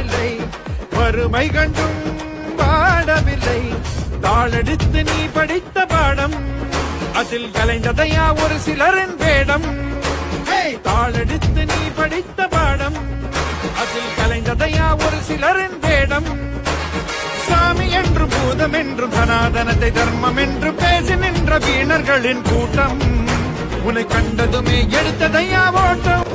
பாடவில்லை, வறுமை கண்டும் பாடவில்லை. தாளெடுத்து நீ படித்த பாடம், அதில் கலைந்ததையா ஒரு சிலரின் வேடம். தாளெடுத்து நீ படித்த பாடம், அதில் கலைந்ததையா ஒரு சிலரின் வேடம். சாமி என்றும் பூதம் என்றும் சனாதனத்தை தர்மம் என்று பேசி நின்ற வீணர்களின் கூட்டம், உன்னை கண்டதுமே எடுத்ததையா ஓட்டம்.